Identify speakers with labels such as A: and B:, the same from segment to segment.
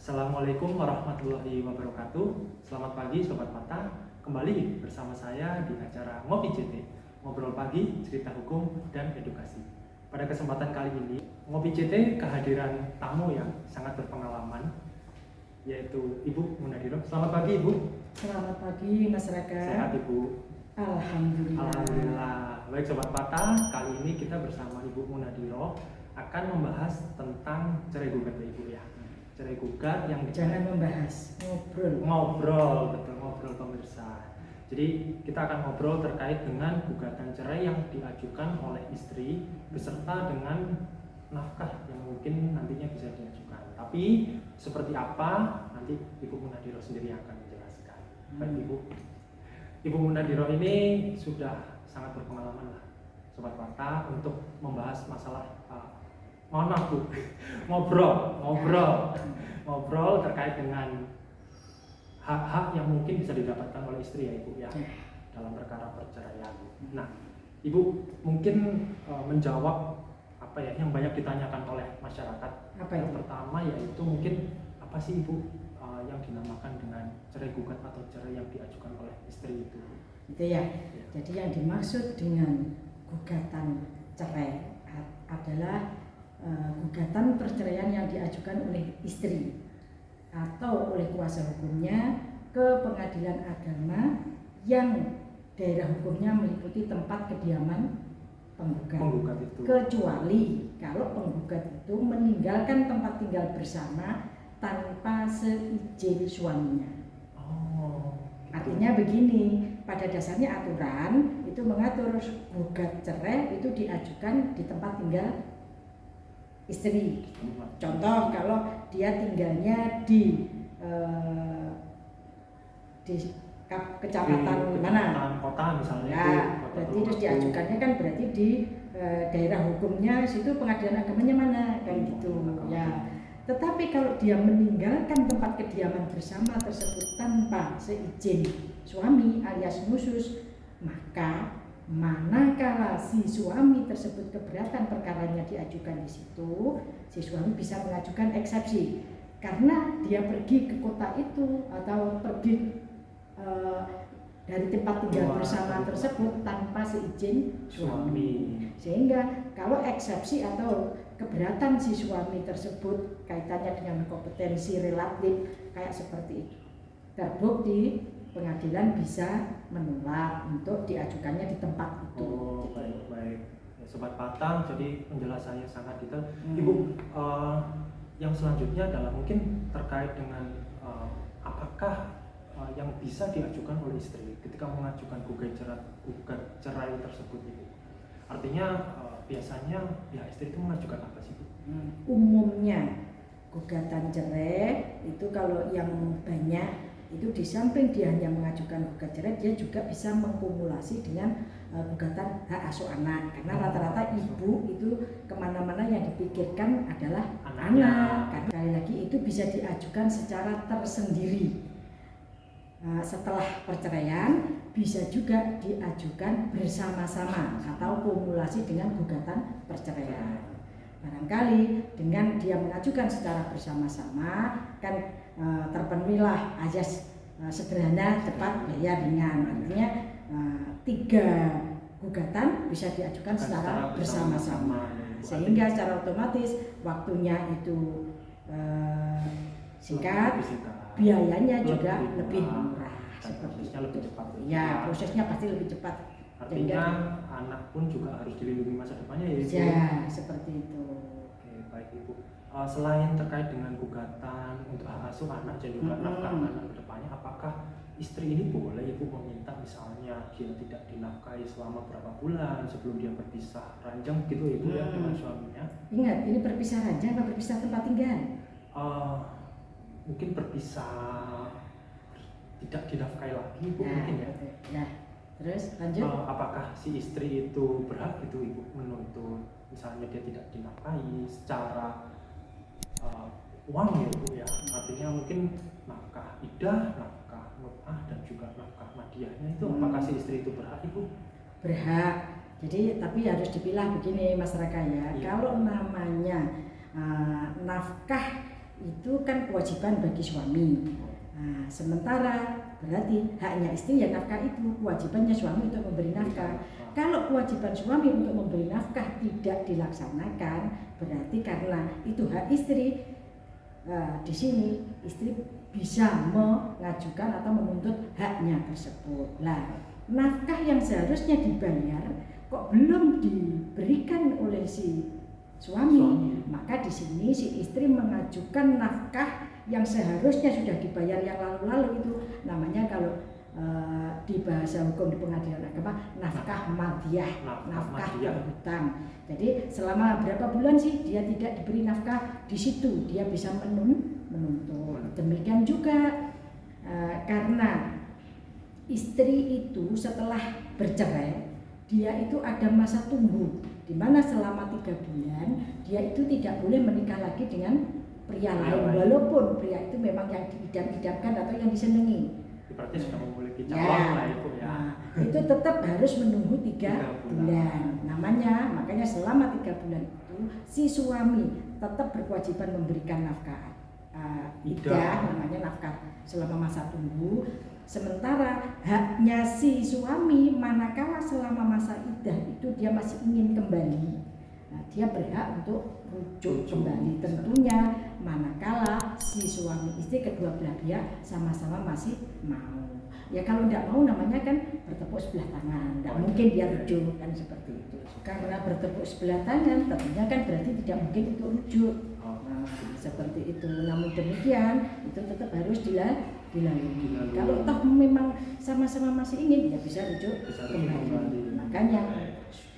A: Assalamualaikum warahmatullahi wabarakatuh. Selamat pagi Sobat Patah. Kembali bersama saya di acara Ngopi CT, Ngobrol Pagi, Cerita Hukum dan Edukasi. Pada kesempatan kali ini, Ngopi CT kehadiran tamu yang sangat berpengalaman, yaitu Ibu Munadiro. Selamat pagi Ibu.
B: Selamat pagi masyarakat.
A: Sehat Ibu?
B: Alhamdulillah.
A: Alhamdulillah. Baik Sobat Patah, kali ini kita bersama Ibu Munadiro akan membahas tentang cerai gugat Ibu ya. Cerai gugat yang
B: jangan membahas,
A: ngobrol pemirsa. Jadi kita akan ngobrol terkait dengan gugatan cerai yang diajukan oleh istri beserta dengan nafkah yang mungkin nantinya bisa diajukan. Tapi seperti apa nanti Ibu Munadiro sendiri akan menjelaskan. Baik Ibu Munadiro ini sudah sangat berpengalaman lah Sobat Patah untuk membahas masalah mohon maaf Bu, ngobrol terkait dengan hak-hak yang mungkin bisa didapatkan oleh istri ya Ibu ya dalam perkara perceraian. Nah, Ibu mungkin menjawab apa ya yang banyak ditanyakan oleh masyarakat. Yang pertama yaitu mungkin apa sih Ibu yang dinamakan dengan cerai gugat atau cerai yang diajukan oleh istri itu?
B: Itu ya. Jadi yang dimaksud dengan gugatan cerai adalah gugatan perceraian yang diajukan oleh istri atau oleh kuasa hukumnya ke pengadilan agama yang daerah hukumnya meliputi tempat kediaman penggugat itu. Kecuali kalau penggugat itu meninggalkan tempat tinggal bersama tanpa seizin suaminya. Artinya begini, pada dasarnya aturan itu mengatur gugat cerai itu diajukan di tempat tinggal istri. Contoh kalau dia tinggalnya di kecamatan mana?
A: Kota misalnya.
B: Ya, berarti terus diajukannya kan berarti di daerah hukumnya situ pengadilan agamanya mana kan gitu. Ya. Tetapi kalau dia meninggalkan tempat kediaman bersama tersebut tanpa seizin suami alias nusus, maka manakala si suami tersebut keberatan perkaranya diajukan di situ, si suami bisa mengajukan eksepsi karena dia pergi ke kota itu atau pergi dari tempat tinggal bersama tersebut tanpa seizin suami. Sehingga kalau eksepsi atau keberatan si suami tersebut kaitannya dengan kompetensi relatif kayak seperti itu, terbukti pengadilan bisa menolak untuk diajukannya di tempat itu.
A: Baik. Ya, Sobat Patah, jadi penjelasannya sangat detail. Ibu, yang selanjutnya adalah mungkin terkait dengan apakah yang bisa diajukan oleh istri ketika mengajukan gugat cerai tersebut, Ibu. Artinya biasanya pihak istri itu mengajukan apa sih, Bu?
B: Umumnya gugatan cerai itu kalau yang banyak itu di samping dia hanya mengajukan gugat cerai, dia juga bisa mengkumulasi dengan gugatan hak asuh anak karena rata-rata ibu itu kemana-mana yang dipikirkan adalah anak. Karena sekali lagi itu bisa diajukan secara tersendiri. Setelah perceraian bisa juga diajukan bersama-sama atau kumulasi dengan gugatan perceraian. Barangkali dengan dia mengajukan secara bersama-sama kan terpenuhilah azas sederhana, cepat, bayar, ringan. Artinya 3 gugatan bisa diajukan secara bersama-sama, sehingga secara otomatis waktunya itu singkat, biayanya juga lebih murah.
A: Prosesnya lebih cepat.
B: Ya, prosesnya pasti lebih cepat.
A: Artinya anak pun juga harus dilindungi masa depannya ya Ibu?
B: Ya, seperti itu.
A: Oke, baik Ibu. Selain terkait dengan gugatan untuk hak asuh anak dan juga nafkah anak ke depannya, apakah istri ini boleh Ibu meminta misalnya dia tidak dinafkahi selama berapa bulan sebelum dia berpisah ranjang gitu Ibu ya dengan suaminya?
B: Ingat, ini berpisah ranjang atau berpisah tempat tinggal?
A: Mungkin berpisah tidak dinafkahi lagi Ibu mungkin ya.
B: Ya. Terus lanjut.
A: Apakah si istri itu berhak gitu Ibu menuntut misalnya dia tidak dinafkahi secara uang ya Bu ya, artinya mungkin nafkah idah, nafkah mut'ah dan juga nafkah madiahnya itu apakah si istri itu berhak Ibu?
B: Berhak. Jadi tapi harus dipilah begini masyarakat ya. Kalau namanya nafkah itu kan kewajiban bagi suami. Nah, sementara berarti haknya istri ya nafkah itu, kewajibannya suami untuk memberi nafkah. Kalau kewajiban suami untuk memberi nafkah tidak dilaksanakan, berarti karena itu hak istri, di sini istri bisa mengajukan atau menuntut haknya tersebut. Nah, nafkah yang seharusnya dibayar kok belum diberikan oleh si suami, maka di sini si istri mengajukan nafkah yang seharusnya sudah dibayar yang lalu-lalu itu, namanya kalau di bahasa hukum di pengadilan agama nafkah madiyah, nafkah berhutang. Jadi selama berapa bulan sih dia tidak diberi nafkah, di situ dia bisa menuntut. Demikian juga karena istri itu setelah bercerai dia itu ada masa tunggu, di mana selama 3 bulan dia itu tidak boleh menikah lagi dengan pria lain, walaupun pria itu memang yang diidam-idamkan atau yang disenangi.
A: Berarti sudah memiliki calon lah itu ya.
B: Nah, itu tetap harus menunggu 3 bulan. Makanya selama 3 bulan itu si suami tetap berkewajiban memberikan nafkah iddah, namanya nafkah selama masa tunggu. Sementara haknya si suami manakala selama masa iddah itu dia masih ingin kembali, nah, dia berhak untuk rujuk kembali, tentunya manakala si suami istri kedua belah pihak sama-sama masih mau. Ya kalau tidak mau namanya kan bertepuk sebelah tangan, tidak mungkin dia rujuk kan seperti itu. Karena bertepuk sebelah tangan tentunya kan berarti tidak mungkin untuk rujuk. Nah, seperti itu. Namun demikian itu tetap harus dilalui. Kalau toh memang sama-sama masih ingin, ya bisa rujuk kembali. Makanya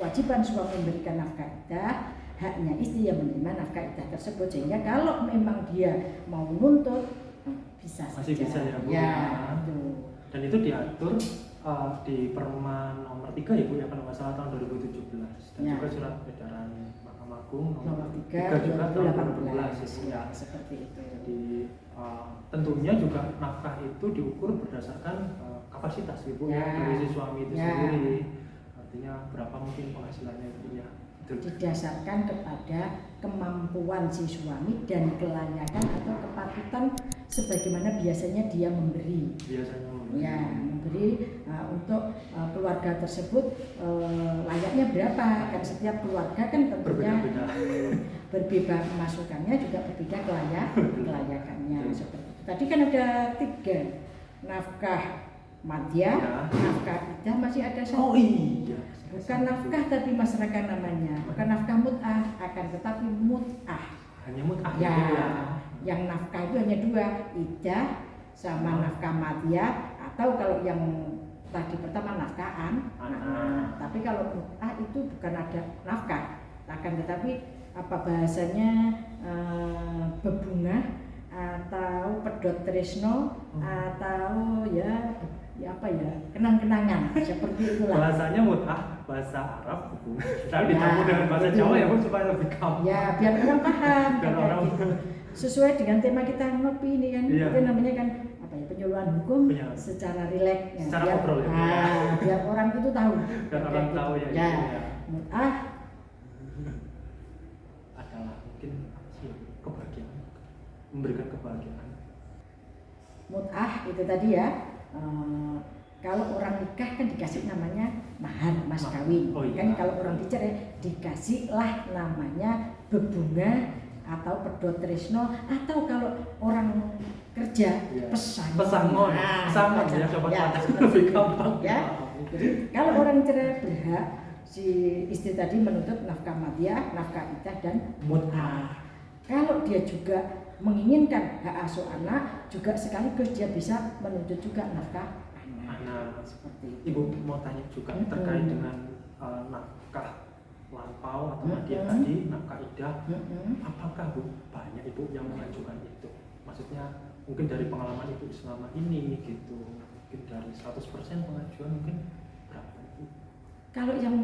B: kewajiban suami memberikan nafkah iddah, haknya istri yang menerima nafkah iddah tersebut, sehingga kalau memang dia mau nuntut bisa
A: masih
B: saja.
A: bisa ya Bu.
B: Ya, itu.
A: Dan itu diatur di Permen nomor 3 ya Bu ya, kalau nggak salah tahun 2017, dan
B: ya.
A: juga surat edaran Mahkamah Agung
B: nomor 3
A: juga tahun
B: 2018
A: ya.
B: Seperti itu.
A: Jadi tentunya juga nafkah itu diukur berdasarkan kapasitas Ibu ya, dari si suami itu sendiri. Artinya berapa mungkin penghasilannya itu ya.
B: Didasarkan kepada kemampuan si suami dan kelayakan atau kepatutan sebagaimana biasanya dia memberi. Ya, memberi untuk keluarga tersebut layaknya berapa? Kan setiap keluarga kan tentunya berbeda masukannya, juga berbeda kelayakannya. Seperti itu. Tadi kan ada 3, nafkah madiyah, nafkah iddah, masih ada 1.
A: Oh iya.
B: Bukan nafkah tapi masyarakat namanya, bukan nafkah mut'ah, akan tetapi mut'ah.
A: Hanya mut'ah
B: ya.
A: Ya.
B: Yang nafkah itu hanya 2, iddah sama nafkah madiyah, atau kalau yang tadi pertama nafkahan. Tapi kalau mut'ah itu bukan ada nafkah, akan tetapi apa bahasanya bebungah atau pedot tresno atau ya apa ya, kenang-kenangan seperti itulah.
A: Bahasanya mut'ah, bahasa Arab Bu. Tapi dicampur dengan bahasa Jawa ya Bu supaya lebih gampang.
B: Ya biar orang paham.
A: Biar orang
B: gitu. Sesuai dengan tema kita ngopi ini kan, itu namanya kan apa ya, penyuluhan hukum secara rileks. Ya,
A: secara ngobrol ya.
B: Biar orang itu tahu.
A: Biar orang tahu ya.
B: Ya. Mut'ah
A: adalah mungkin kebahagiaan, memberikan kebahagiaan.
B: Mut'ah itu tadi ya. Kalau orang nikah kan dikasih namanya mahar, mas kawin. Kan kalau orang dicerai dikasihlah namanya bebunga atau pedot tresno, atau kalau orang kerja pesangon.
A: Pesangon ya, sobat patas lebih gampang.
B: Ya. Jadi kalau orang cerai berhak si istri tadi menuntut nafkah madiyah, nafkah iddah dan mut'ah. Kalau dia juga menginginkan hak asuh anak, juga sekaligus dia bisa menuntut juga nafkah anak. Seperti itu.
A: Ibu mau tanya juga terkait dengan nafkah lampau atau madiyah tadi, nafkah iddah. Apakah Bu banyak ibu yang mengajukan itu? Maksudnya mungkin dari pengalaman ibu selama ini gitu, mungkin dari 100% pengajuan mungkin berapa Bu?
B: Kalau yang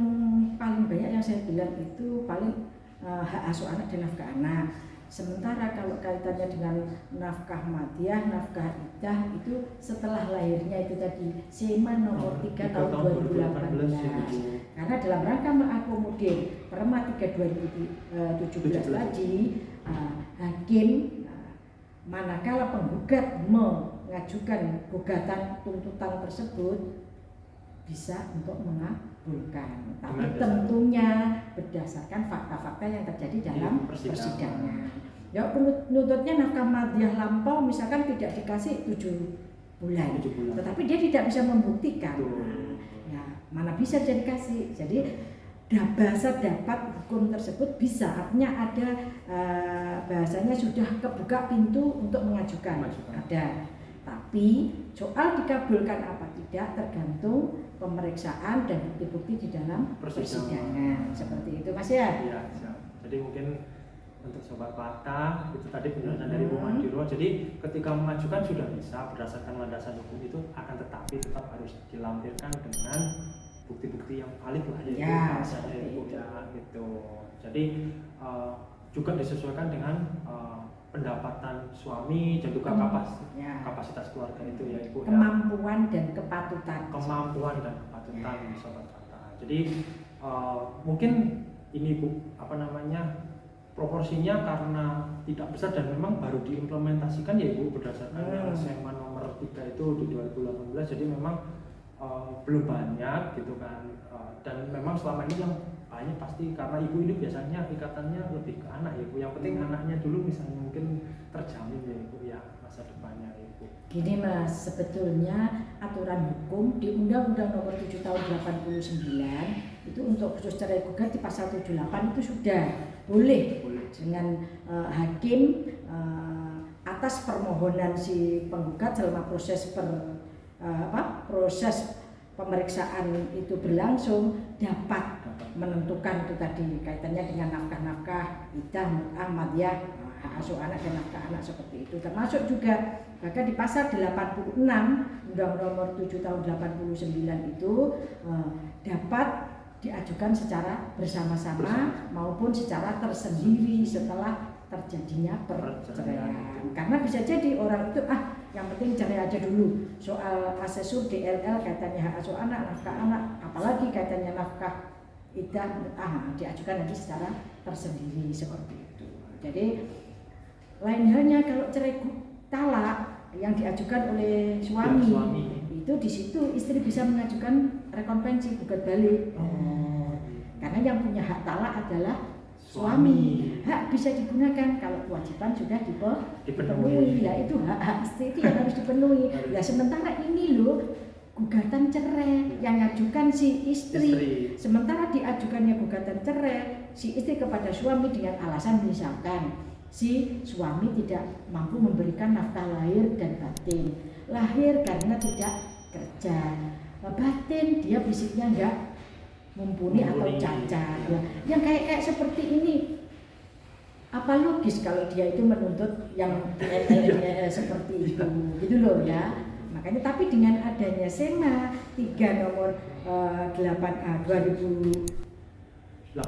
B: paling banyak yang saya bilang itu paling hak asuh anak dan nafkah anak. Sementara kalau kaitannya dengan nafkah madiyah, nafkah iddah itu setelah lahirnya itu tadi SEMA nomor 3 tahun 2018. Karena dalam rangka mengakomodir Perma 3 2017 tadi, hakim manakala penggugat mengajukan gugatan tuntutan tersebut bisa untuk mengabulkan, tapi tentunya berdasarkan fakta-fakta yang terjadi dalam persidangan. Ya penuntutnya nafkah madiyah lampau misalkan tidak dikasih 7 bulan, tetapi dia tidak bisa membuktikan. Ya, mana bisa jadi kasih. Jadi bahasa dapat hukum tersebut bisa, artinya ada bahasanya sudah kebuka pintu untuk mengajukan. Ada. Tapi soal dikabulkan apa tidak tergantung pemeriksaan dan bukti-bukti di dalam persidangan. Seperti itu Mas ya.
A: Iya, jadi mungkin untuk sobat Patah itu tadi penjelasan dari Bu Madiro. Jadi ketika mengajukan sudah bisa berdasarkan landasan hukum itu, akan tetapi tetap harus dilampirkan dengan bukti-bukti yang valid lah
B: ya,
A: gitu. Jadi juga disesuaikan dengan pendapatan suami dan juga kapasitas keluarga itu ya Ibu.
B: Kemampuan dan kepatutan.
A: Sobat Patah. Jadi mungkin ini Bu proporsinya karena tidak besar dan memang baru diimplementasikan ya Ibu berdasarkan yang SMA nomor 3 itu di 2018, jadi memang belum banyak gitu kan, dan memang selama ini yang banyak pasti karena ibu ini biasanya ikatannya lebih ke anak ya Bu, yang penting anaknya dulu misalnya mungkin terjamin ya Ibu ya masa depannya Ibu.
B: Gini Mas, sebetulnya aturan hukum di Undang-Undang Nomor 7 Tahun 89 itu untuk khusus cerai gugat di pasal 78 itu sudah boleh. Dengan hakim atas permohonan si penggugat selama proses proses pemeriksaan itu berlangsung dapat menentukan itu tadi kaitannya dengan nafkah-nafkah iddah, mut'ah, madiyah, hak asuh anak dan nafkah anak seperti itu. Termasuk juga bahkan di pasal 86 Undang-Undang Nomor 7 Tahun 89 itu dapat diajukan secara bersama-sama maupun secara tersendiri setelah terjadinya perceraian. Karena bisa jadi orang itu yang penting cerai aja dulu. Soal asesur DLL kaitannya hak asuh anak, nafkah anak, apalagi kaitannya nafkah iddah, diajukan nanti secara tersendiri seperti itu. Jadi lain halnya kalau cerai talak yang diajukan oleh suami. Itu di situ istri bisa mengajukan rekonvensi gugat balik. Karena yang punya hak talak adalah suami. Hak bisa digunakan kalau kewajiban sudah dipenuhi. Lah itu hak istri itu yang harus dipenuhi. Lah sementara ini loh gugatan cerai yang ngajukan si istri. Sementara diajukannya gugatan cerai si istri kepada suami dengan alasan misalkan si suami tidak mampu memberikan nafkah lahir dan batin. Lahir karena tidak kerja, batin dia fisiknya enggak mumpuni atau cacat. Yang kayak seperti ini apa logis kalau dia itu menuntut yang seperti itu gitu loh ya. Makanya tapi dengan adanya SEMA 3 nomor 8A 2018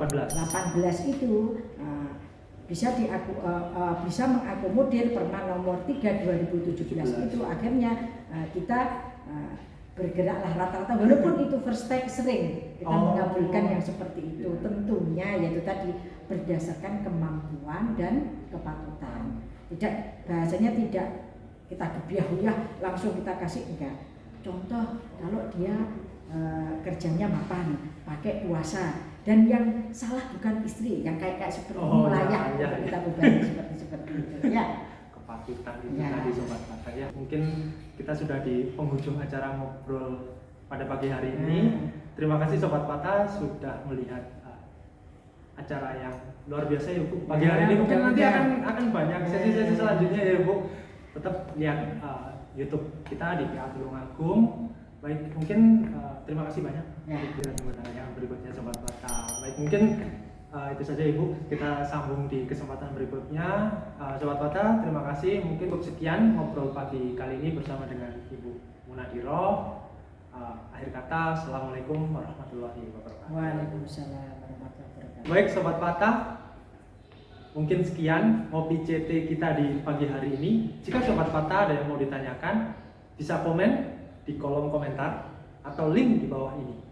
B: itu bisa mengakomodir Perma nomor 3 2017 itu akhirnya kita bergeraklah rata-rata walaupun itu first take sering kita mengabulkan yang seperti itu tentunya yaitu tadi berdasarkan kemampuan dan kepatutan, tidak bahasanya tidak kita gebiah-uyah langsung kita kasih, enggak. Contoh kalau dia kerjanya mapan pakai puasa dan yang salah bukan istri yang kayak seperti melayang kita berbagi seperti itu ya.
A: Kepatutan itu tadi Sobat Patah ya. Mungkin kita sudah di penghujung acara ngobrol pada pagi hari ini. Terima kasih Sobat Patah sudah melihat acara yang luar biasa ya Bu. Pagi hari ini mungkin nanti akan banyak sesi-sesi selanjutnya ya Bu. Tetap lihat YouTube kita di PA Tulungagung. Baik, mungkin terima kasih banyak yang berikutnya Sobat Patah. Baik, mungkin itu saja Ibu, kita sambung di kesempatan berikutnya. Sobat Patah, terima kasih. Mungkin cukup sekian ngobrol pagi kali ini bersama dengan Ibu Munadiro. Akhir kata, Assalamualaikum warahmatullahi wabarakatuh.
B: Waalaikumsalam warahmatullahi wabarakatuh.
A: Baik Sobat Patah, mungkin sekian ngopi CT kita di pagi hari ini. Jika Sobat Patah ada yang mau ditanyakan, bisa komen di kolom komentar atau link di bawah ini.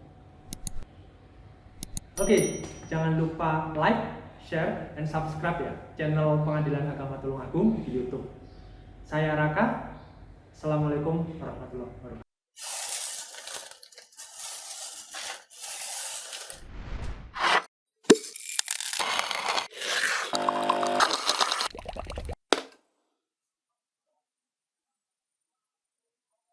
A: Oke, jangan lupa like, share, dan subscribe ya channel Pengadilan Agama Tulungagung di YouTube. Saya Raka. Assalamualaikum warahmatullahi wabarakatuh.